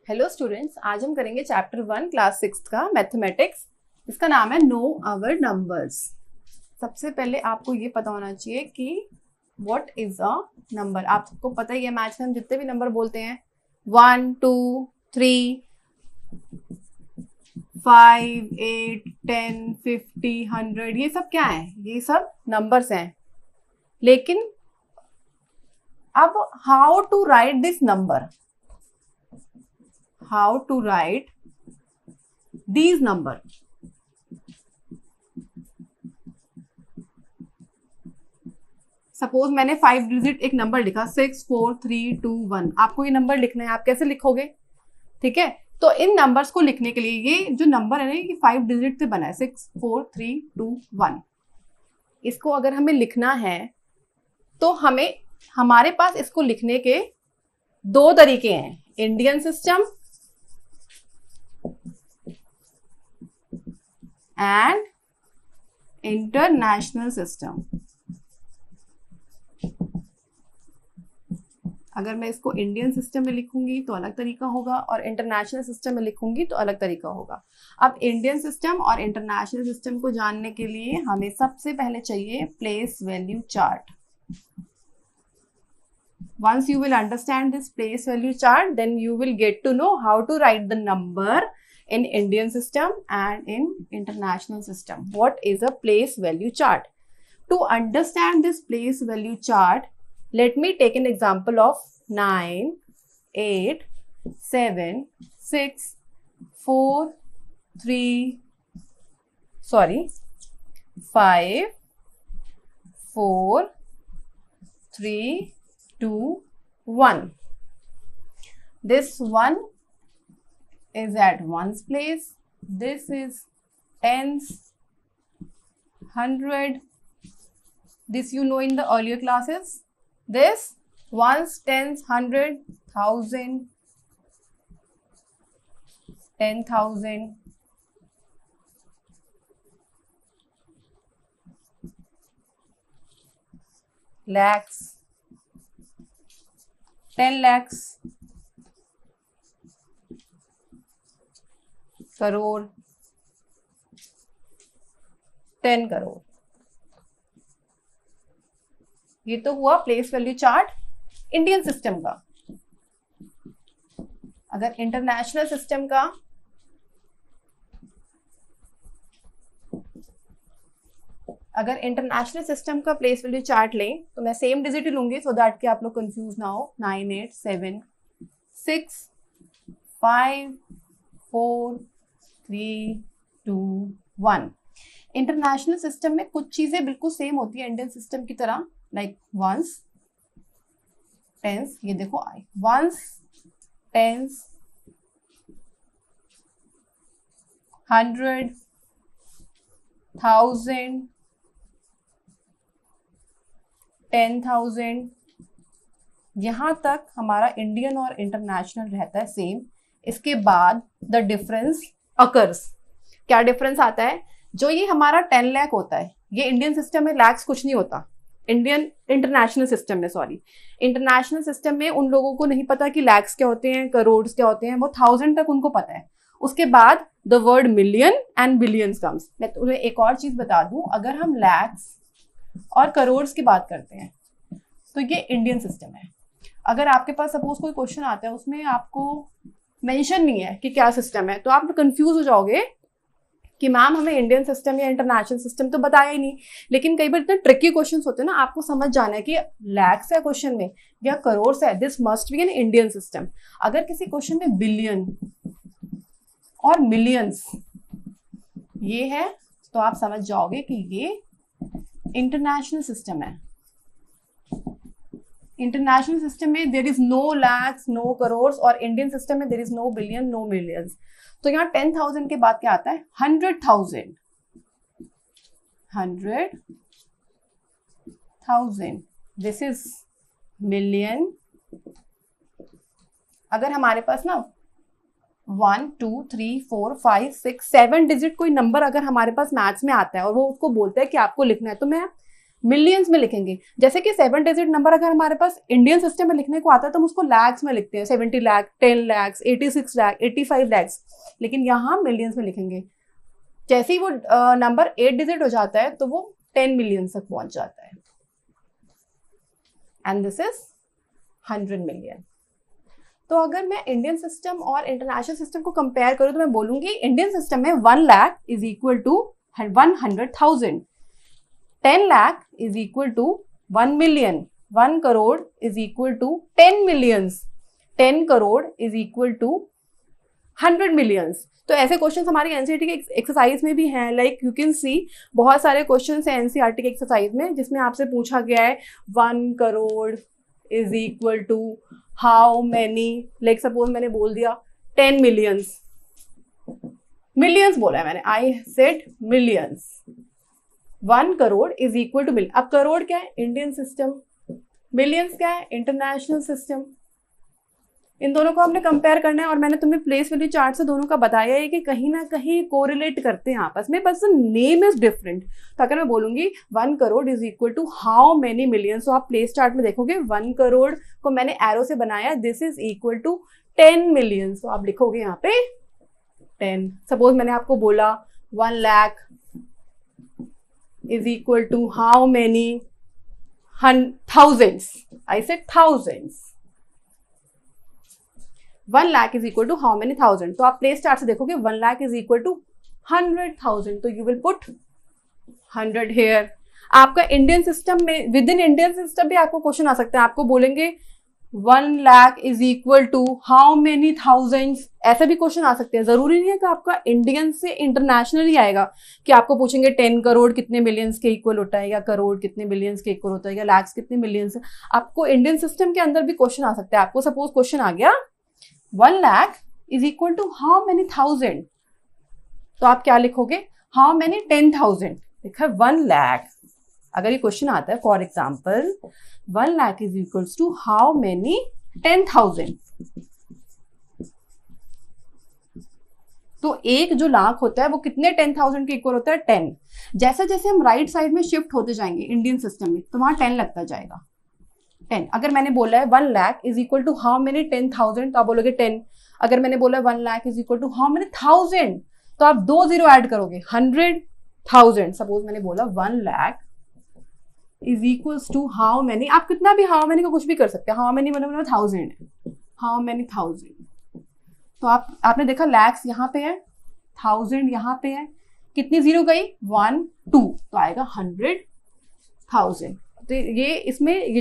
Hello students, आज हम करेंगे चैप्टर 1 क्लास 6 का मैथमेटिक्स। इसका नाम है नो आवर नंबर्स। सबसे पहले आपको ये पता होना चाहिए कि व्हाट इज अ नंबर। आपको पता ही है, मैथ्स में हम जितने भी नंबर बोलते हैं 1 2 3 5 8 10 50 100, ये सब क्या है? ये सब नंबर्स हैं। लेकिन अब how to write this number, how to write these number। Suppose मैंने 5 डिजिट एक नंबर लिखा 6 4 3 2 1। आपको ये नंबर लिखना है, आप कैसे लिखोगे? ठीक है, तो इन नंबर्स को लिखने के लिए ये जो नंबर है ना, ये 5 डिजिट से बना है 6 4 3 2 1। इसको अगर हमें लिखना है तो हमारे पास इसको लिखने के दो तरीके हैं, Indian system and international system. अगर मैं इसको इंडियन सिस्टम में लिखूंगी तो अलग तरीका होगा और इंटरनेशनल सिस्टम में लिखूंगी तो अलग तरीका होगा। अब इंडियन सिस्टम और इंटरनेशनल सिस्टम को जानने के लिए हमें सबसे पहले चाहिए place value chart. Once you will understand this place value chart, then you will get to know how to write the number in Indian system and in international system. What is a place value chart? To understand this place value chart, let me take an example of 9, 8, 7, 6, 4, 3, 5, 4, 3, 2, 1. This 1 is at ones place. This is tens, 100. This you know in the earlier classes. This ones, tens, 100, 1000, 10,000. Lakhs, 10 lakhs, crore, 10 crore. ये तो हुआ place value chart Indian system का। अगर international system का place value chart लें तो मैं same digit ही लूंगी सो दैट कि आप लोग कंफ्यूज ना हो। 9 8 7 6 5 4 3 2 1। इंटरनेशनल सिस्टम में कुछ चीजें बिल्कुल सेम होती है इंडियन सिस्टम की तरह, लाइक वंस, टेंस। ये देखो वंस, टेंस, 100, 1000, 10,000। यहां तक हमारा इंडियन और इंटरनेशनल रहता है सेम। इसके बाद द डिफरेंस अकर्स। क्या डिफरेंस आता है? जो ये हमारा 10 लाख होता है, ये इंडियन सिस्टम में लैक्स कुछ नहीं होता। इंटरनेशनल सिस्टम में उन लोगों को नहीं पता कि लैक्स क्या होते हैं, करोड़ क्या होते हैं, वो 1000 तक उनको पता है। उसके बाद the word million and billions comes. मैं तुम्हें एक और चीज बता दूं, अगर हम लैक्स और करोड़ की बात करते हैं तो ये इंडियन सिस्टम है। अगर आपके पास सपोज कोई क्वेश्चन आता है उसमें आपको मेंशन नहीं है कि क्या सिस्टम है, तो आप कंफ्यूज हो जाओगे कि मैम हमें इंडियन सिस्टम या इंटरनेशनल सिस्टम तो बताया ही नहीं। लेकिन कई बार इतने ट्रिकी क्वेश्चन होते हैं ना, आपको समझ जाना है कि लैक्स है क्वेश्चन में या करोड़ है, this must be an Indian system. अगर किसी क्वेश्चन में बिलियन और मिलियंस ये है तो आप समझ जाओगे कि ये इंटरनेशनल सिस्टम है। इंटरनेशनल सिस्टम में there is no lakhs, no crore, और इंडियन सिस्टम में there is no billion, no millions. तो यहाँ 10,000 के बाद क्या आता है? 100,000, 100,000। This is million. अगर हमारे पास ना 1 2 3 4 5 6 7 डिजिट कोई नंबर अगर हमारे पास मैथ्स में आता है और वो उसको बोलता है कि आपको लिखना है, तो मैं मिलियंस में लिखेंगे। जैसे कि 7 डिजिट नंबर अगर हमारे पास इंडियन सिस्टम में लिखने को आता है तो हम उसको लैक्स में लिखते हैं, 70 लाख, 10 लाख, 86 लाख, 85 लैक्स, लेकिन यहाँ मिलियंस में लिखेंगे। जैसे ही वो नंबर 8 डिजिट हो जाता है तो वो 10 मिलियन तक पहुंच जाता है, एंड दिस इज 100 मिलियन। तो अगर मैं इंडियन सिस्टम और इंटरनेशनल सिस्टम को कंपेयर करूं तो मैं बोलूंगी इंडियन सिस्टम में 1 lakh is equal to 100,000, 10 lakh is equal to 1 million, 1 crore is equal to 10 millions, 10 crore is equal to 100 millions. तो ऐसे क्वेश्चन हमारे एनसीईआरटी के एक्सरसाइज में भी हैं, लाइक यू कैन सी बहुत सारे क्वेश्चन हैं एनसीईआरटी के एक्सरसाइज में जिसमें आपसे पूछा गया है 1 crore is equal to how many, like suppose मैंने बोल दिया 10 मिलियंस, मिलियंस बोला है मैंने, I said millions, 1 crore is equal to million. अब करोड़ क्या है? इंडियन सिस्टम, मिलियंस क्या है? International system. इन दोनों को हमने कंपेयर करना है और मैंने तुम्हें प्लेस वैल्यू चार्ट से दोनों का बताया है कि कहीं ना कहीं कोरिलेट करते हैं आपस में, बस नेम इज डिफरेंट। तो अगर मैं बोलूंगी 1 crore is equal to how many millions, तो आप प्लेस चार्ट में देखोगे 1 करोड़ को मैंने एरो से बनाया, this is equal to 10 million, तो आप लिखोगे यहाँ पे 10। सपोज मैंने आपको बोला 1 lakh is equal to how many thousands, I said thousands, 1 lakh is equal to how many thousand, तो आप प्लेस चार्ट से देखोगे 1 lakh is equal to 100,000, तो you will put 100 here। आपका इंडियन सिस्टम में, विद इन इंडियन सिस्टम भी आपको question आ सकता है, आपको बोलेंगे 1 lakh is equal to how many thousands, ऐसे भी क्वेश्चन आ सकते हैं। जरूरी नहीं है कि आपका इंडियन से इंटरनेशनल ही आएगा, कि आपको पूछेंगे 10 करोड़ कितने मिलियंस के इक्वल होता है, या करोड़ कितने मिलियंस के इक्वल होता है, या लैक्स कितने मिलियंस। आपको इंडियन सिस्टम के अंदर भी क्वेश्चन आ सकते हैं। आपको सपोज क्वेश्चन आ गया 1 lakh is equal to how many thousand, तो आप क्या लिखोगे? हाउ मेनी 10,000, लिखा 1 लाख। अगर ये क्वेश्चन आता है for example 1 lakh is equals to how many 10,000, तो एक जो लाख होता है वो कितने 10,000 के इक्वल होता है? 10। जैसे जैसे हम राइट साइड में शिफ्ट होते जाएंगे इंडियन सिस्टम में तो वहां 10 लगता जाएगा, 10। अगर मैंने बोला है 1 lakh is equal to how many 10,000, तो आप बोलोगे 10। अगर मैंने बोला 1 lakh is equal to how many thousand, तो आप 2 जीरो ऐड करोगे, 100,000। सपोज मैंने बोला 1 lakh is equals to how many, आप कितना भी हाउ मेनी को कुछ भी कर सकते हैं, हाउ मेनी मतलब 1000 है, हाउ मेनी 1000। तो आपने देखा लैक्स यहाँ पे है, 1000 यहाँ पे है, कितनी जीरो गई? 1 2, तो आएगा 100,000। तो ये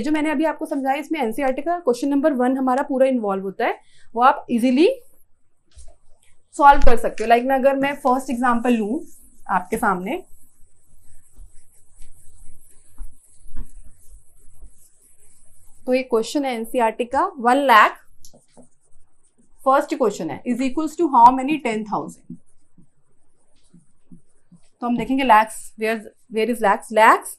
जो मैंने अभी आपको समझाया, इसमें एनसीईआरटी का क्वेश्चन नंबर 1 हमारा पूरा इन्वॉल्व होता है, वो आप इजीली सॉल्व कर सकते हो। लाइक मैं अगर मैं फर्स्ट एग्जांपल लूं आपके सामने, तो ये क्वेश्चन है एनसीईआरटी का 1 लाख, फर्स्ट क्वेश्चन है, is equals to how many 10,000। तो हम देखेंगे lakhs, where is lakhs, lakhs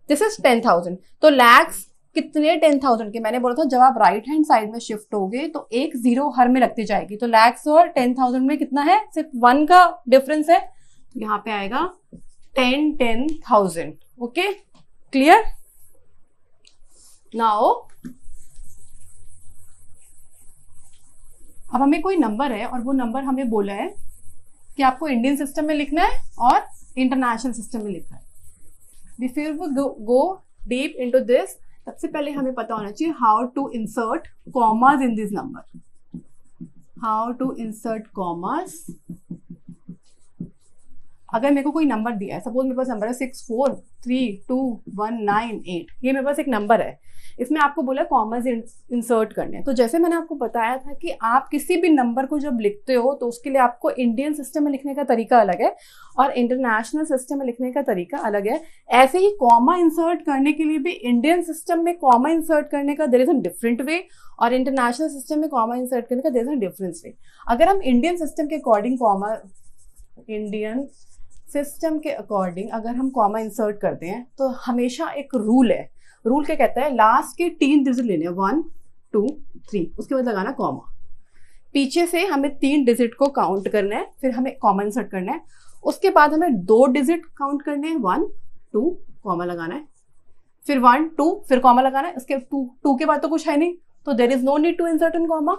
this is 10,000। तो लैक्स कितने 10,000 के? मैंने बोला था जब आप राइट हैंड साइड में शिफ्ट होगे तो एक जीरो हर में लगती जाएगी, तो लैक्स और 10,000 में कितना है? सिर्फ 1 का डिफरेंस है, तो यहाँ पे आएगा 10,000। Okay, clear? नाउ अब हमें कोई नंबर है और वो नंबर हमें बोला है कि आपको इंडियन सिस्टम में लिखना है और इंटरनेशनल सिस्टम में लिखना है। Before we go deep into this, सबसे पहले हमें पता होना चाहिए how to insert commas in this number, how to insert commas. अगर मेरे को कोई नंबर दिया है, सपोज मेरे पास नंबर है 64321988, ये मेरे पास एक नंबर है, इसमें आपको बोला कॉमास इंसर्ट करने। तो जैसे मैंने आपको बताया था कि आप किसी भी नंबर को जब लिखते हो तो उसके लिए आपको इंडियन सिस्टम में लिखने का तरीका अलग है और इंटरनेशनल सिस्टम में लिखने का तरीका अलग है। ऐसे ही कॉमा इंसर्ट करने के लिए भी इंडियन सिस्टम में कॉमा इंसर्ट करने का there is a different way और इंटरनेशनल सिस्टम में कॉमा इंसर्ट करने का there is a different way. अगर हम इंडियन सिस्टम के अकॉर्डिंग कॉमा, इंडियन सिस्टम के अकॉर्डिंग अगर हम कॉमा इंसर्ट करते हैं तो हमेशा एक रूल है। रूल क्या कहता है? लास्ट के 3 डिजिट लेने, 1 2 3, उसके बाद लगाना कॉमा। पीछे से हमें 3 डिजिट को काउंट करना है, फिर हमें कॉमा इंसर्ट करना है। उसके बाद हमें 2 डिजिट काउंट करने हैं, 1 2, कॉमा लगाना है। फिर 1 2 फिर कॉमा लगाना है, इसके 2 के बाद तो कुछ है नहीं, तो there is no need to insert in comma.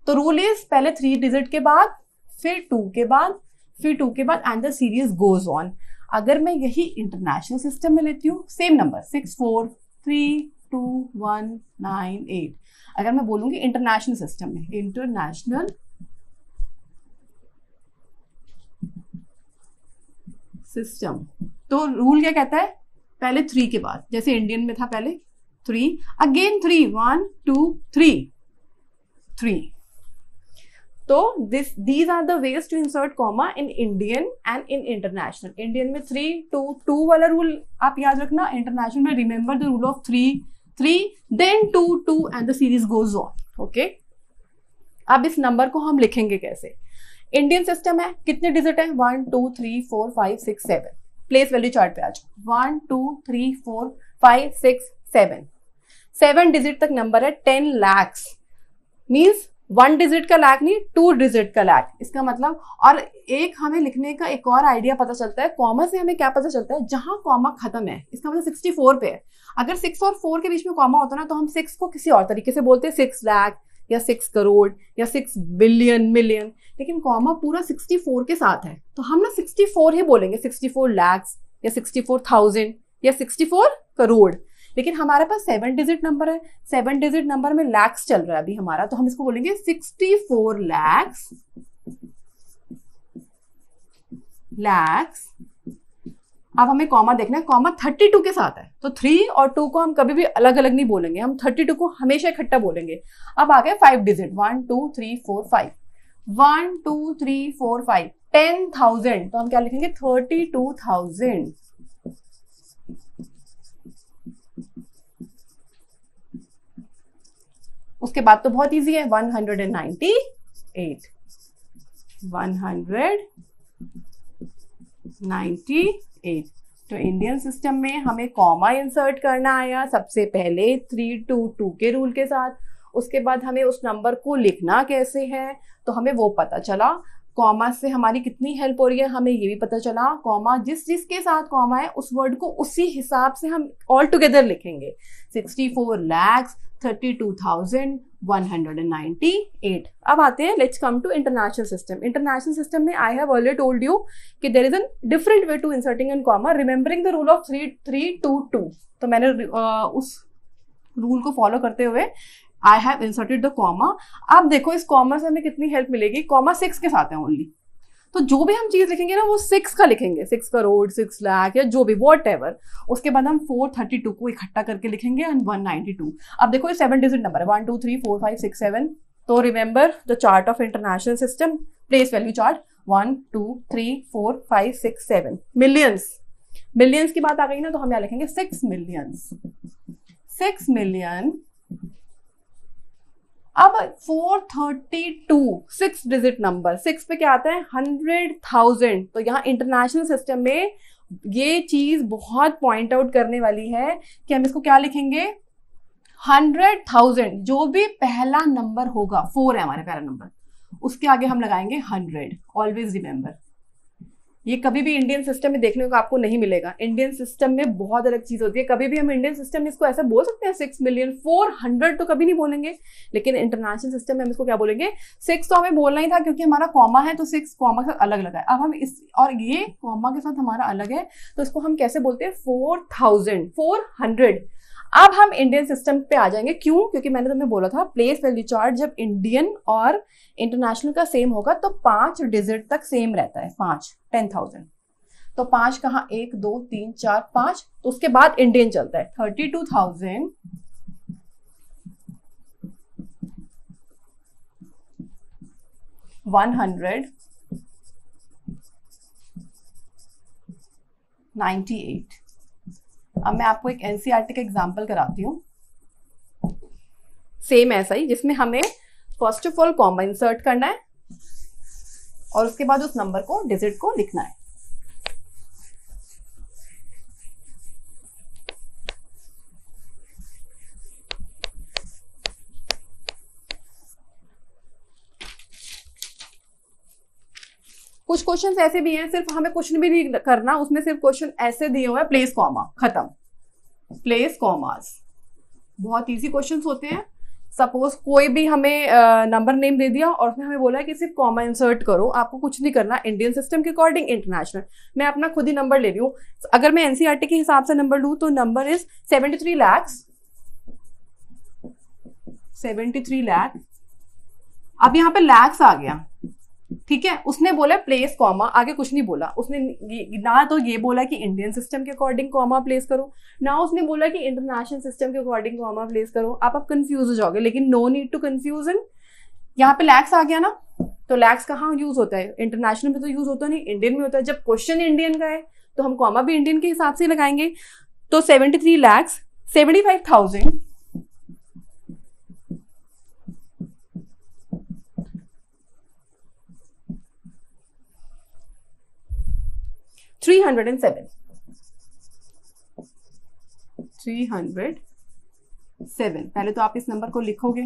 तो रूल इज पहले 3 डिजिट के बाद, फिर 2 के बाद, फिर 2 के बाद, and the series goes on. अगर मैं यही इंटरनेशनल सिस्टम में लेती हूँ, सेम नंबर 6 4 3 2 1 9 8, अगर मैं बोलूंगी इंटरनेशनल सिस्टम में, इंटरनेशनल सिस्टम, तो रूल क्या कहता है, पहले 3 के बाद, जैसे इंडियन में था पहले 3, अगेन 3 1 2 3। तो these are the ways to insert comma in Indian and in international. Indian में 3 2 2 वाला रूल आप याद रखना, इंटरनेशनल में remember the rule of 3 3 then 2 2 and the series goes on. Okay? अब इस नंबर को हम लिखेंगे कैसे? इंडियन सिस्टम है, कितने डिजिट है, 1 2 3 4 5 6 7। प्लेस वैल्यू चार्ट पे आ जाओ, 1 2 3 4 5 6 7 डिजिट तक नंबर है, 10 lakhs मीन्स 1 डिजिट का लैक नहीं, 2 डिजिट का लैक, इसका मतलब। और एक हमें लिखने का एक और आइडिया पता चलता है, कॉमा से हमें क्या पता चलता है, जहां कॉमा खत्म है इसका मतलब 64 पे है। अगर 6 और 4 के बीच में कॉमा होता ना, तो हम 6 को किसी और तरीके से बोलते हैं, 6 लाख या 6 करोड़ या 6 बिलियन मिलियन, लेकिन कॉमा पूरा 64 के साथ है, तो हम ना 64 ही बोलेंगे, 64 लैक्स या 64,000 या 64 करोड़। लेकिन हमारे पास 7 डिजिट नंबर है, 7 डिजिट नंबर में लैक्स चल रहा है अभी हमारा, तो हम इसको बोलेंगे 64 लैक्स। अब हमें कॉमा देखना है, कॉमा 32 के साथ है, तो 3 और 2 को हम कभी भी अलग अलग नहीं बोलेंगे, हम 32 को हमेशा इकट्ठा बोलेंगे। अब आ गए 5 डिजिट, 1 2 3 4 5, 1 2 3 4 5, 10,000, तो हम क्या लिखेंगे, 32,000। उसके बाद तो बहुत इजी है, 198 198। तो इंडियन सिस्टम में हमें कॉमा इंसर्ट करना आया सबसे पहले 3 2 2 के रूल के साथ। उसके बाद हमें उस नंबर को लिखना कैसे है, तो हमें वो पता चला। कॉमा से हमारी कितनी हेल्प हो रही है, हमें ये भी पता चला, कॉमा जिसके साथ कॉमा है उस वर्ड को उसी हिसाब से हम ऑल टुगेदर लिखेंगे, 64,32,198। अब आते हैं, let's come to international system. International system में I have already told you कि there is an different way to inserting in comma, remembering the rule of 3 3 2 2। तो मैंने उस रूल को फॉलो करते हुए I have inserted the comma. अब देखो इस कॉमा से हमें कितनी हेल्प मिलेगी, कॉमा 6 के साथ है ओनली, तो जो भी हम चीज लिखेंगे ना वो 6 का लिखेंगे, 6 करोड़ 6 लाख या जो भी वॉट एवर। उसके बाद हम 432 को इकट्ठा करके लिखेंगे एंड 192। अब देखो ये 7 डिजिट नंबर है, 1 2 3 4 5 6 7। तो remember the chart of international system, place value chart, 1 2 3 4 5 6 7। Millions की बात आ गई ना, तो हम यहाँ लिखेंगे 6 मिलियंस, 6 मिलियन। अब 432 6 डिजिट नंबर, 6 पे क्या आता है, 100,000। तो यहाँ इंटरनेशनल सिस्टम में ये चीज बहुत पॉइंट आउट करने वाली है कि हम इसको क्या लिखेंगे, 100,000। जो भी पहला नंबर होगा, 4 है हमारे पहला नंबर, उसके आगे हम लगाएंगे 100। ऑलवेज रिमेंबर, ये कभी भी इंडियन सिस्टम में देखने को आपको नहीं मिलेगा। इंडियन सिस्टम में बहुत अलग चीज होती है, कभी भी हम इंडियन सिस्टम में इसको ऐसा बोल सकते हैं 6 मिलियन 400 तो कभी नहीं बोलेंगे, लेकिन इंटरनेशनल सिस्टम में हम इसको क्या बोलेंगे, 6 तो हमें बोलना ही था क्योंकि हमारा कॉमा है, तो 6 कॉमा के साथ अलग लगा है। अब हम इस, और ये कॉमा के साथ हमारा अलग है, तो इसको हम कैसे बोलते हैं, 400। अब हम इंडियन सिस्टम पे आ जाएंगे, क्यों, क्योंकि मैंने तुम्हें बोला था प्लेस वैल्यू चार्ट जब इंडियन और इंटरनेशनल का सेम होगा तो 5 डिजिट तक सेम रहता है, 5 10,000। तो 5 कहाँ, 1 2 3 4 5, तो उसके बाद इंडियन चलता है, 32,000 198। अब मैं आपको एक एनसीईआरटी का एग्जांपल कराती हूँ, सेम ऐसा ही, जिसमें हमें first of all comma insert करना है और उसके बाद उस नंबर को, डिजिट को लिखना है। कुछ क्वेश्चन ऐसे भी हैं, सिर्फ हमें कुछ भी नहीं करना, उसमें सिर्फ क्वेश्चन ऐसे दिए हुए हैं, प्लेस कॉमा, खत्म। Place commas. बहुत इजी क्वेश्चंस होते हैं। सपोज कोई भी हमें नंबर नेम दे दिया और उसमें हमें बोला है कि सिर्फ कॉमा इंसर्ट करो, आपको कुछ नहीं करना, इंडियन सिस्टम के अकॉर्डिंग, इंटरनेशनल। मैं अपना खुद ही नंबर ले रही हूँ। अगर मैं एनसीईआरटी के हिसाब से नंबर लूँ तो नंबर इज 73 लाख। अब यहाँ पे लैक्स आ गया, ठीक है। उसने बोला प्लेस कॉमा, आगे कुछ नहीं बोला उसने। ना तो ये बोला कि इंडियन सिस्टम के अकॉर्डिंग कॉमा प्लेस करो, ना उसने बोला कि इंटरनेशनल सिस्टम के अकॉर्डिंग कॉमा प्लेस करो। आप कंफ्यूज हो जाओगे, लेकिन नो नीड टू कंफ्यूजन। यहाँ पे लैक्स आ गया ना, तो लैक्स कहाँ यूज होता है? इंटरनेशनल में तो यूज होता नहीं, इंडियन में होता है। जब क्वेश्चन इंडियन का है तो हम कॉमा भी इंडियन के हिसाब से लगाएंगे। तो 73 लाख 75,000 307 पहले तो आप इस नंबर को लिखोगे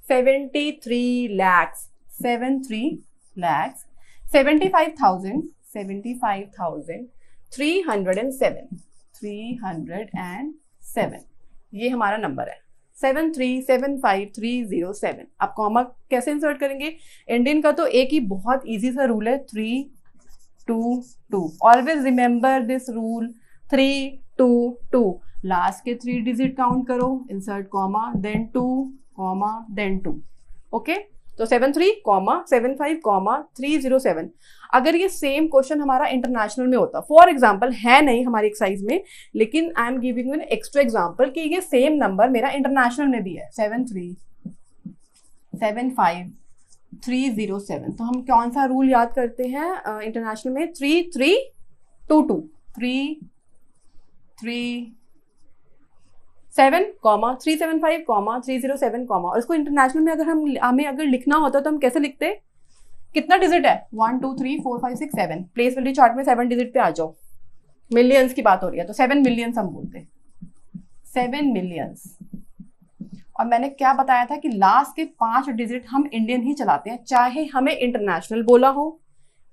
73 लाख 75,000 307 ये हमारा नंबर है 7375307। आप कॉमा कैसे इंसर्ट करेंगे? इंडियन का तो एक ही बहुत इजी सा रूल है 3 2 2। Always remember this rule 3 2 2। Last के 3 डिजिट काउंट करो, insert comma then 2 comma then 2। Okay, तो 73 कॉमा 75 कॉमा 307। अगर ये सेम क्वेश्चन हमारा इंटरनेशनल में होता, फॉर एग्जाम्पल है नहीं हमारी एक्सरसाइज में, लेकिन I am giving an extra example कि ये सेम नंबर मेरा इंटरनेशनल में भी है 7375307। तो हम कौन सा रूल याद करते हैं इंटरनेशनल में? 3 3 2 2 3 3 7 कॉमा 375 कॉमा 307 कॉमा। और इसको इंटरनेशनल में अगर हमें अगर लिखना होता तो हम कैसे लिखते? कितना डिजिट है? 1 2 3 4 5 6 7। प्लेस वैल्यू चार्ट में 7 डिजिट पे आ जाओ। मिलियंस की बात हो रही है तो 7 मिलियंस हम बोलते हैं, 7 मिलियंस। और मैंने क्या बताया था कि लास्ट के 5 डिजिट हम इंडियन ही चलाते हैं, चाहे हमें इंटरनेशनल बोला हो,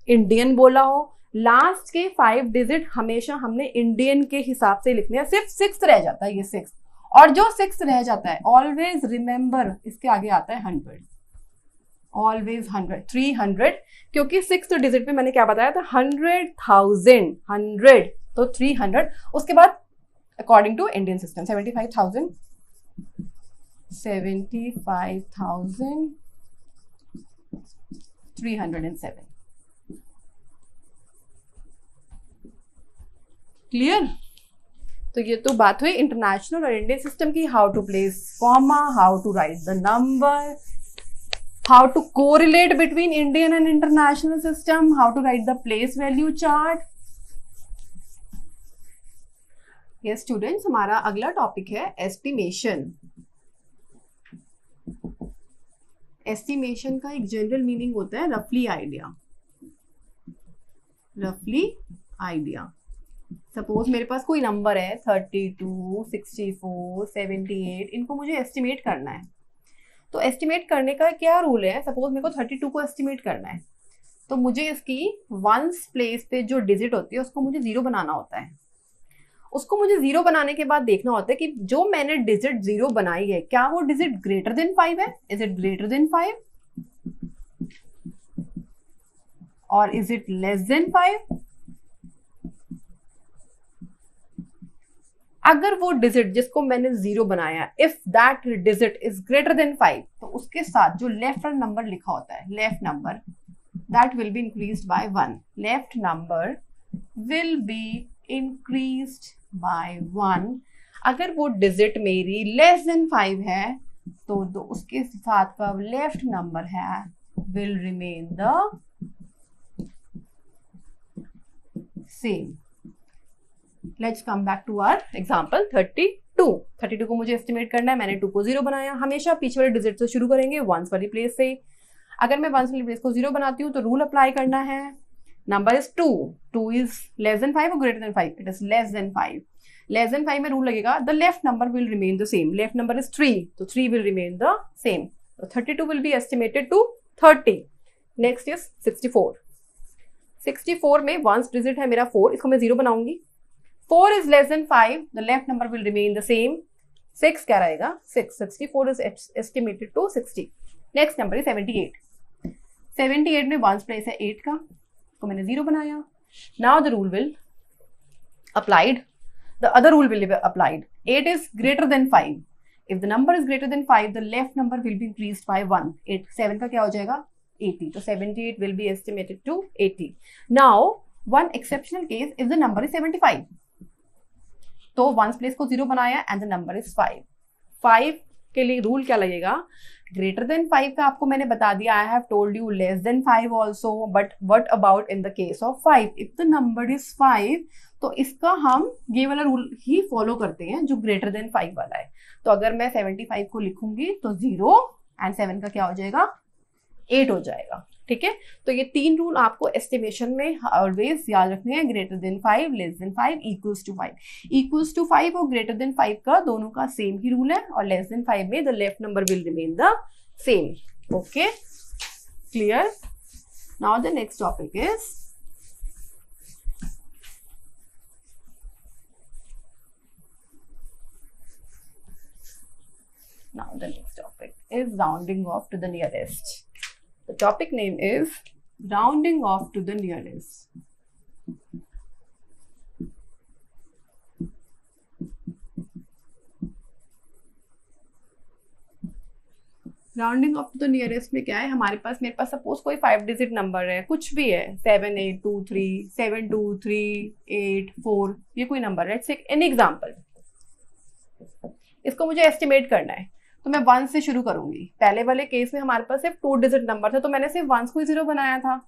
इंडियन बोला हो। लास्ट के 5 डिजिट हमेशा हमने इंडियन के हिसाब से लिखने हैं। सिर्फ 6 रह जाता है, ये 6। और जो 6 रह जाता है ऑलवेज रिमेंबर इसके आगे आता है 100, ऑलवेज 100 300। क्योंकि 6 डिजिट पे मैंने क्या बताया था? 100,000 100, तो 300। उसके बाद according to Indian system 75,000 307। Clear? तो ये तो बात हुई इंटरनेशनल और इंडियन सिस्टम की। How to place comma, how to write the number, how to correlate between Indian and international system, how to write the place value chart. ये students, हमारा अगला टॉपिक है एस्टिमेशन। एस्टिमेशन का एक general meaning होता है रफली आइडिया। रफली आइडिया। सपोज मेरे पास कोई नंबर है 32 64 78, इनको मुझे एस्टिमेट करना है। तो एस्टिमेट करने का क्या रूल है? सपोज मेरे को 32 को एस्टिमेट करना है, तो मुझे इसकी वंस प्लेस पे जो डिजिट होती है उसको मुझे 0 बनाना होता है। उसको मुझे 0 बनाने के बाद देखना होता है कि जो मैंने डिजिट 0 बनाई है, क्या वो डिजिट ग्रेटर देन 5 है? इज इट ग्रेटर देन 5 और इज इट लेस देन 5? अगर वो डिजिट जिसको मैंने 0 बनाया, if that digit is greater than 5, तो उसके साथ जो लेफ्ट नंबर लिखा होता है, left number, that will be increased by 1। Left number will be increased by 1। अगर वो डिजिट मेरी लेस देन 5 है तो उसके साथ का लेफ्ट नंबर है will remain the same. Let's come back to our example 32 को मुझे एस्टिमेट करना है। मैंने 2 को 0 बनाया। हमेशा पीछे वाले डिजिट से शुरू करेंगे, वंस वाली प्लेस से। अगर मैं वंस वाली प्लेस को 0 बनाती हूँ तो रूल अप्लाई करना है। Number is 2 is less than 5 और greater than 5? It is less than 5। Less than 5 में रूल लगेगा the left number will remain the same. Left number is 3, तो 3 विल रिमेन द सेम। तो 32 will be estimated to 30। Next is 64 में ones digit है मेरा 4, इसको मैं 0 बनाऊंगी। 4 is less than 5, the left number will remain the same. 6 क्या रहेगा? 6. 64 is estimated to 60. Next number is 78. 78 में ones place है 8 का, तो मैंने 0 बनाया. Now the rule will applied. The other rule will be applied. 8 is greater than 5. If the number is greater than 5, the left number will be increased by 1. 7 का क्या हो जाएगा? 80. तो 78 will be estimated to 80. Now, one exceptional case if the number is 75. तो ones place को 0 बनाया and the number is 5. 5 के लिए रूल क्या लगेगा? ग्रेटर देन 5 का आपको मैंने बता दिया. I have told you less than 5 also. But what about in the case of 5? If the number is 5, तो इसका हम ये वाला रूल ही फॉलो करते हैं जो ग्रेटर देन 5 वाला है. तो अगर मैं 75 को लिखूंगी तो 0 एंड 7 का क्या हो जाएगा? 8 हो जाएगा. ठीक है, तो ये 3 रूल आपको एस्टिमेशन में ऑलवेज याद रखने हैं. Greater than 5, less than 5, equals to 5. Equals to 5 और ग्रेटर देन 5 का दोनों का सेम ही रूल है, और लेस देन 5 में the left number will remain the same. Okay, clear? Now the next topic is rounding off to the nearest. The topic name is rounding off to the nearest. Rounding off to the nearest में क्या है? मेरे पास suppose कोई 5 digit number है, कुछ भी है, 7 8 2 3 7 2 3 8 4, ये कोई नंबर है. It's an example. इसको मुझे एस्टिमेट करना है, तो मैं 1 से शुरू करूंगी. पहले वाले केस में हमारे पास सिर्फ 2 डिजिट नंबर था, तो मैंने सिर्फ 1 को ही 0 बनाया था.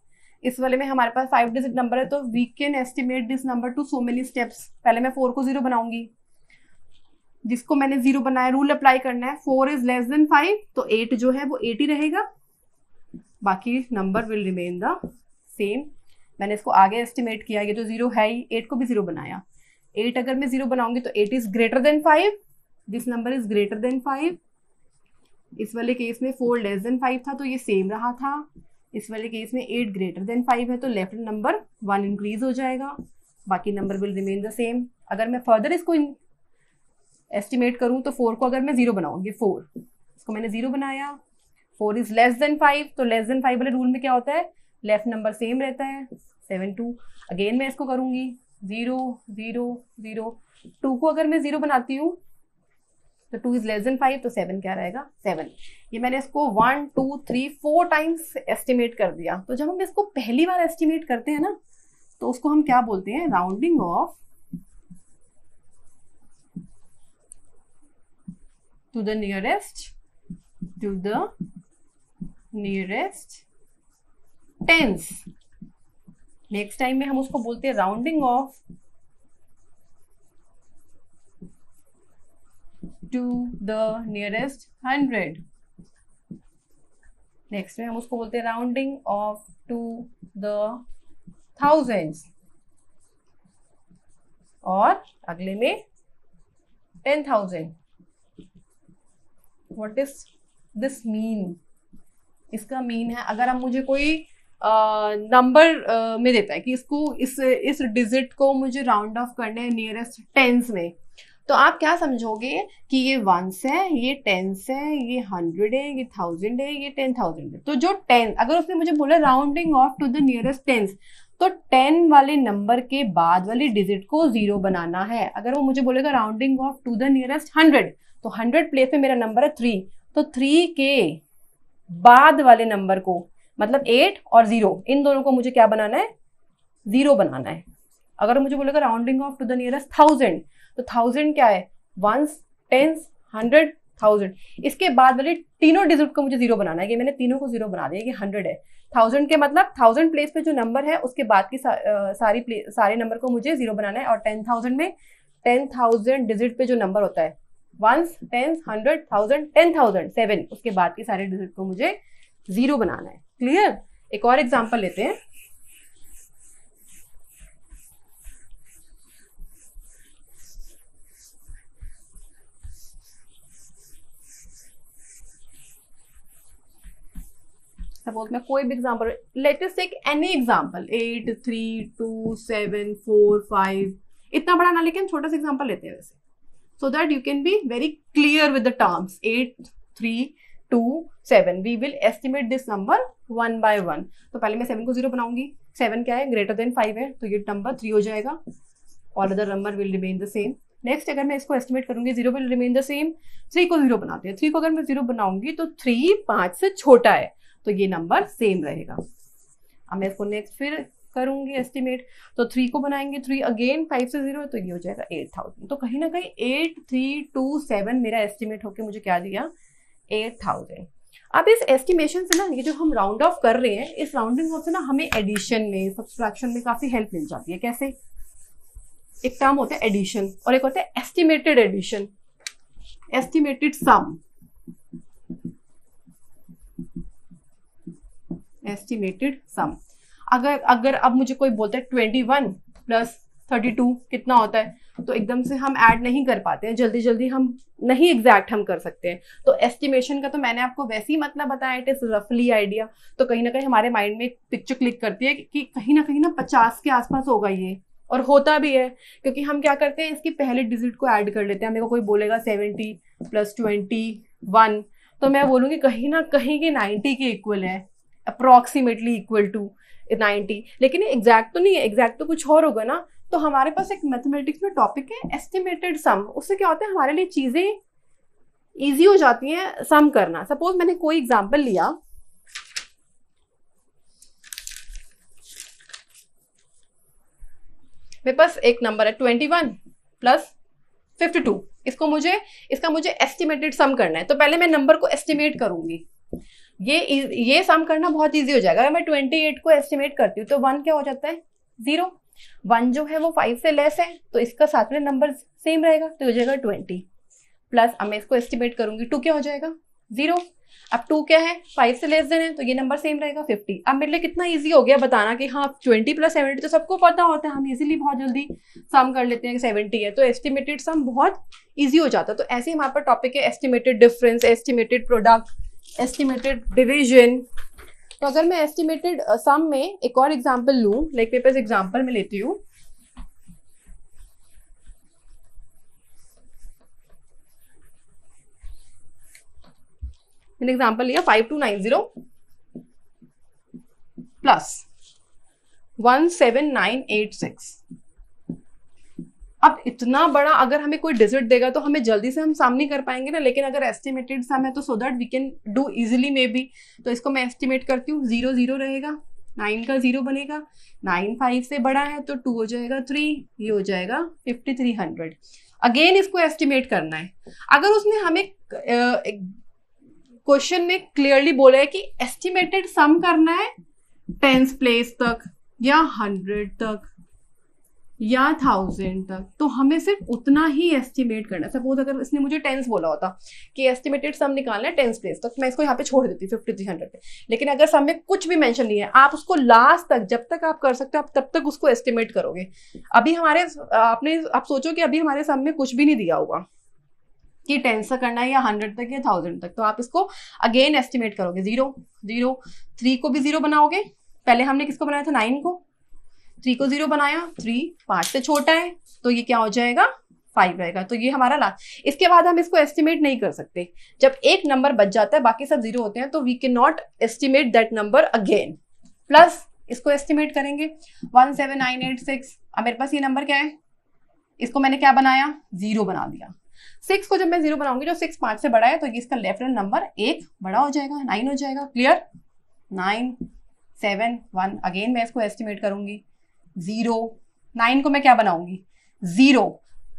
इस वाले में हमारे पास 5 डिजिट नंबर है, तो we can estimate this number to so many steps. पहले मैं 4 को 0 बनाऊंगी. जिसको मैंने 0 बनाया, रूल अप्लाई करना है. 4 इज लेस देन 5, तो 8 जो है वो 8 ही रहेगा. बाकी number will remain the same. मैंने इसको आगे एस्टिमेट किया, ये तो 0 है ही. 8 को भी 0 बनाया. 8 अगर मैं 0 बनाऊंगी तो 8 is greater than 5. This number is greater than 5. इस वाले केस में 4 लेस देन 5 था, तो ये सेम रहा था. इस वाले केस में 8 ग्रेटर देन 5 है, तो लेफ्ट नंबर 1 इंक्रीज हो जाएगा. बाकी number will remain the same. अगर मैं फर्दर इसको एस्टिमेट करूं तो 4 को अगर मैं 0 बनाऊंगी, 4 इसको मैंने 0 बनाया. 4 इज लेस देन 5, तो लेस देन 5 वाले रूल में क्या होता है? लेफ्ट नंबर सेम रहता है. 7 2. अगेन मैं इसको करूंगी 0 0 0. 2 को अगर मैं 0 बनाती हूँ तो 2 इज लेस देन 5, तो 7 क्या रहेगा? 7. ये मैंने इसको 1 2 3 4 टाइम्स एस्टिमेट कर दिया. तो जब हम इसको पहली बार एस्टिमेट करते हैं ना, तो उसको हम क्या बोलते हैं? Rounding off to the nearest tens. Next time में हम उसको बोलते हैं rounding off to the nearest 100. Next में हम उसको बोलते हैं rounding off to the thousands, और अगले में 10,000. What is this mean? इसका मीन है, अगर हम मुझे कोई नंबर में देता है कि इसको इस डिजिट को मुझे राउंड ऑफ करना है नियरेस्ट टेंस में, तो आप क्या समझोगे कि ये 1s है, ये 10s है, ये 100 है, ये 1000 है, ये 10,000 है. तो जो 10, अगर उसने मुझे बोला rounding off to the nearest tens, तो 10 वाले नंबर के बाद वाली डिजिट को 0 बनाना है. अगर वो मुझे बोलेगा rounding off to the nearest 100, तो 100 प्लेस में मेरा नंबर है 3, तो 3 के बाद वाले नंबर को, मतलब 8 और 0, इन दोनों को मुझे क्या बनाना है? 0 बनाना है. अगर मुझे बोलेगा rounding off to the nearest 1000, तो 1000 क्या है? 1s 10s 100 1000. इसके बाद वाले तीनों डिजिट को मुझे 0 बनाना है. ये मैंने तीनों को 0 बना दिया. ये 100 है. 1000 के मतलब 1000 प्लेस पे जो नंबर है उसके बाद की सारे नंबर को मुझे 0 बनाना है. और 10,000 में 10,000 डिजिट पे जो नंबर होता है 1s 10s 100 1000 10,000 7, उसके बाद के सारे डिजिट को मुझे 0 बनाना है. क्लियर? एक और एग्जांपल लेते हैं. सपोज मैं कोई भी example, let us take any example, 8 3 2 7 4 5 इतना बड़ा ना लेके हम छोटा सा एग्जांपल लेते हैं वैसे, so that you can be very clear with the terms. 8, 3, 2, 7. We will estimate this number one by one. तो पहले मैं 7 को 0 बनाऊंगी. 7 क्या है? ग्रेटर देन 5 है, तो ये नंबर 3 हो जाएगा. All other number will remain the same. Next अगर मैं इसको एस्टिमेट करूंगी 0 will remain the same. 3 को 0 बनाते हैं. 3 को अगर मैं 0 बनाऊंगी तो 3 5 से छोटा है, तो ये नंबर सेम रहेगा. अब मैं इसको नेक्स्ट फिर करूंगी एस्टिमेट, तो 3 को बनाएंगे, 3 अगेन 5 से 0, तो ये हो जाएगा 8000. तो कहीं ना कहीं 8327 मेरा एस्टिमेट होके मुझे क्या दिया? 8000. अब इस एस्टिमेशन से ना, ये जो हम राउंड ऑफ कर रहे हैं, इस राउंडिंग ऑफ से ना हमें एडिशन में, सब्सट्रैक्शन में काफी हेल्प मिल जाती है. कैसे? एक टर्म होता है एडिशन और एक होता है estimated addition, estimated sum. Estimated sum, अगर अब मुझे कोई बोलता है 21 प्लस 32 कितना होता है, तो एकदम से हम ऐड नहीं कर पाते हैं, जल्दी जल्दी हम नहीं एग्जैक्ट हम कर सकते हैं. तो एस्टिमेशन का तो मैंने आपको वैसे ही मतलब बताया, इट इज रफली आइडिया. तो कहीं ना कहीं हमारे माइंड में एक पिक्चर क्लिक करती है कि कहीं ना 50 के आसपास होगा ये, और होता भी है, क्योंकि हम क्या करते हैं, इसकी पहले डिजिट को ऐड कर लेते हैं. मेरे को कोई बोलेगा 70 प्लस 21, तो मैं बोलूंगी कहीं ना कहीं कि 90 के इक्वल है, अप्रोक्सीमेटली इक्वल टू 90. लेकिन ये एग्जैक्ट तो नहीं है, एग्जैक्ट तो कुछ और होगा ना. तो हमारे पास एक मैथमेटिक्स में टॉपिक है एस्टिमेटेड सम. उससे क्या होता है, हमारे लिए चीजें इजी हो जाती हैं सम करना. सपोज मैंने कोई एग्जांपल लिया, मेरे पास एक नंबर है 21 प्लस 52. इसका मुझे एस्टिमेटेड सम करना है. तो पहले मैं नंबर को एस्टिमेट करूंगी. ये सम करना बहुत इजी हो जाएगा. अगर मैं 28 को एस्टिमेट करती हूँ तो 1 क्या हो जाता है? 0. 1 जो है वो 5 से लेस है, तो इसका साथ में नंबर सेम रहेगा, तो हो जाएगा 20 प्लस. अब मैं इसको एस्टिमेट करूंगी, 2 क्या हो जाएगा? 0. अब 2 क्या है? 5 से लेस देन है, तो ये नंबर सेम रहेगा 50. अब मेरे लिए कितना इजी हो गया बताना कि हाँ 20 प्लस 70 तो सबको पता होता है, हम इजीली बहुत जल्दी सम कर लेते हैं कि 70 है, तो एस्टिमेटेड सम बहुत इजी हो जाता है. तो ऐसे ही हमारे पास टॉपिक है estimated difference, estimated product, estimated division. तो अगर मैं एस्टिमेटेड सम में एक और एग्जांपल लूं, लाइक मेरे पास एग्जांपल में लेती हूँ, मैंने एग्जांपल लिया 5290 प्लस 17986. अब इतना बड़ा अगर हमें कोई डिजिट देगा तो हमें जल्दी से हम सम नहीं कर पाएंगे ना, लेकिन अगर एस्टिमेटेड सम है तो so that we can do easily maybe. तो इसको मैं एस्टिमेट करती हूँ, 0 0 रहेगा, 9 का 0 बनेगा, 9 5 से बड़ा है तो 2 हो जाएगा 3, ये हो जाएगा 5300. अगेन इसको एस्टिमेट करना है. अगर उसने हमें क्वेश्चन में क्लियरली बोला है कि एस्टिमेटेड सम करना है 10th प्लेस तक या 100 तक या 1000 तक, तो हमें सिर्फ उतना ही एस्टिमेट करना है. सपोज अगर इसने मुझे 10th बोला होता कि एस्टिमेटेड सम निकालना है 10th प्लेस तक, मैं इसको यहाँ पे छोड़ देती 5300 पे. लेकिन अगर सम में कुछ भी मेंशन नहीं है, आप उसको लास्ट तक जब तक आप कर सकते हो आप तब तक उसको एस्टिमेट करोगे. अभी आप सोचो कि अभी हमारे सम में कुछ भी नहीं दिया होगा कि 10 तक करना है या 100 तक या 1000 तक, तो आप इसको अगेन एस्टिमेट करोगे. 0 0, 3 को भी 0 बनाओगे. पहले हमने किसको बनाया था? 9 को. 3 को 0 बनाया, 3 5 से छोटा है, तो ये क्या हो जाएगा? 5 रहेगा. तो ये हमारा लास्ट. इसके बाद हम इसको एस्टिमेट नहीं कर सकते. जब एक नंबर बच जाता है, बाकी सब 0 होते हैं, तो we can not estimate that number again. Plus इसको एस्टिमेट करेंगे 17986. अब मेरे पास ये नंबर क्या है? इसको मैंने क्या बनाया? 0 बना दिया. 6 को जब मैं 0 बनाऊंगी, जो 6 5 से बड़ा है, तो इसका लेफ्ट हैंड नंबर 1 बड़ा हो जाएगा, 9 हो जाएगा. क्लियर? 9 7 1. अगेन मैं इसको एस्टिमेट करूंगी. 0, 9 को मैं क्या बनाऊंगी? 0.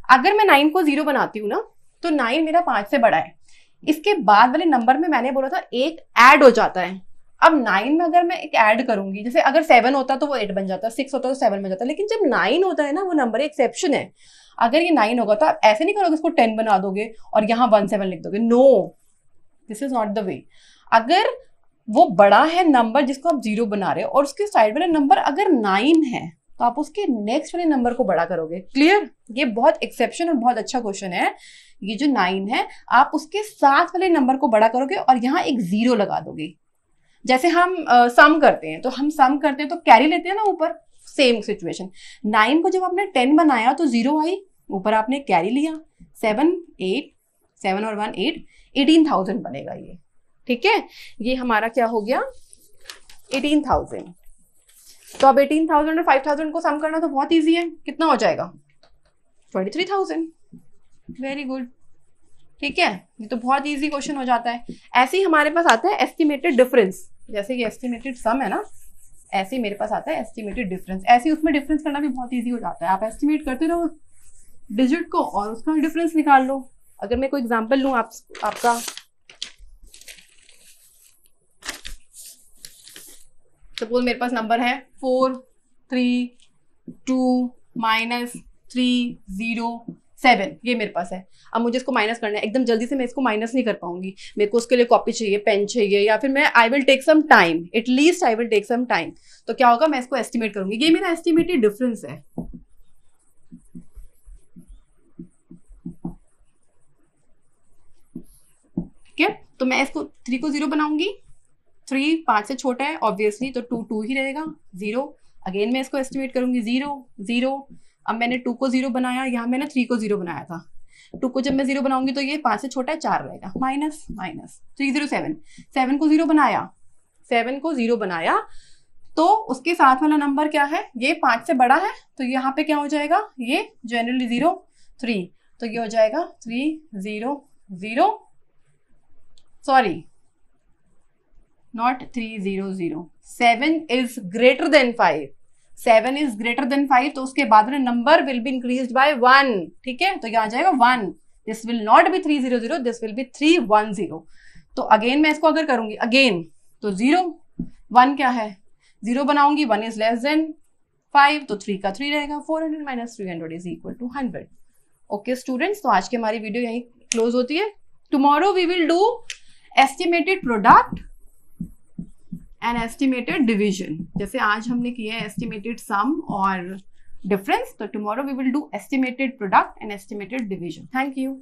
अगर मैं 9 को 0 बनाती हूँ ना, तो 9 मेरा 5 से बड़ा है. इसके बाद वाले नंबर में मैंने बोला था 1 ऐड हो जाता है. अब 9 में अगर मैं एक ऐड करूंगी, जैसे अगर 7 होता तो वो 8 बन जाता, 6 होता तो 7 बन जाता, लेकिन जब 9 होता है ना, वो नंबर एक्सेप्शन है. अगर ये 9 होगा तो आप ऐसे नहीं करोगे इसको 10 बना दोगे और यहाँ 17 लिख दोगे. No, this is not the way. अगर वो बड़ा है नंबर जिसको आप 0 बना रहे हो और उसके साइड वाले नंबर अगर 9 है, तो आप उसके नेक्स्ट वाले नंबर को बड़ा करोगे. क्लियर? ये बहुत एक्सेप्शन और बहुत अच्छा क्वेश्चन है. ये जो 9 है, आप उसके साथ वाले नंबर को बड़ा करोगे और यहाँ एक 0 लगा दोगे. जैसे हम सम करते हैं, तो हम सम करते हैं तो कैरी लेते हैं ना ऊपर, सेम सिचुएशन। 9 को जब आपने 10 बनाया तो 0 आई, ऊपर आपने कैरी लिया, 7 और 1 8, 18,000 बनेगा ये। ठीक है, ये हमारा क्या हो गया 18,000। तो अब 18,000 और 5,000 को सम करना तो बहुत ईजी है, कितना हो जाएगा 23,000। Very good. ठीक है, ये तो बहुत इजी क्वेश्चन हो जाता है। ऐसे ही हमारे पास आता है एस्टिमेटेड डिफरेंस, जैसे ये एस्टिमेटेड सम है ना, ऐसे ही मेरे पास आता है एस्टिमेटेड डिफरेंस। ऐसे ही उसमें डिफरेंस करना भी बहुत इजी हो जाता है, आप एस्टिमेट करते रहो डिजिट को और उसका डिफरेंस निकाल लो। अगर मैं कोई एग्जांपल लूं आपका, सपोज मेरे पास नंबर है 432 -307, ये मेरे पास है। अब मुझे इसको माइनस करना है, एकदम जल्दी से मैं इसको माइनस नहीं कर पाऊंगी, मेरे को उसके लिए कॉपी चाहिए, पेन चाहिए, या फिर मैं I will take some time, at least I will take some time. तो क्या होगा, मैं इसको एस्टिमेट करूंगी, ये मेरा एस्टिमेटेड डिफरेंस है। ठीक है, तो मैं इसको 3 को 0 बनाऊंगी, 3 5 से छोटा है ऑब्वियसली, तो 2 2 ही रहेगा, 0। अगेन मैं इसको एस्टिमेट करूंगी, 0 0। अब मैंने 2 को 0 बनाया, यहाँ मैंने 3 को 0 बनाया था। 2 को जब मैं 0 बनाऊंगी तो ये 5 से छोटा है, 4 रहेगा, माइनस माइनस 307। 7 को 0 बनाया, 7 को 0 बनाया तो उसके साथ वाला नंबर क्या है, ये 5 से बड़ा है, तो यहाँ पे क्या हो जाएगा, ये जनरली 0 3, तो ये हो जाएगा 3 0 0, sorry not 3 0 0, 7 is greater than 5, 7 is greater than 5, तो उसके बाद में number will be increased by 1। ठीक है, तो यहाँ आ जाएगा 1, this will not be 3 0 0, this will be 3 1 0। तो अगेन मैं इसको अगर करूंगी अगेन, तो 0 1 क्या है, 0 बनाऊंगी, 1 इज लेस देन 5, तो 3 का 3 रहेगा, 400 - 300 is equal to 100। Okay students, तो आज की हमारी वीडियो यहीं क्लोज होती है। Tomorrow we will do estimated product and estimated division. जैसे आज हमने किया है एस्टिमेटेड सम और डिफरेंस, तो tomorrow we will do estimated product and estimated division. Thank you.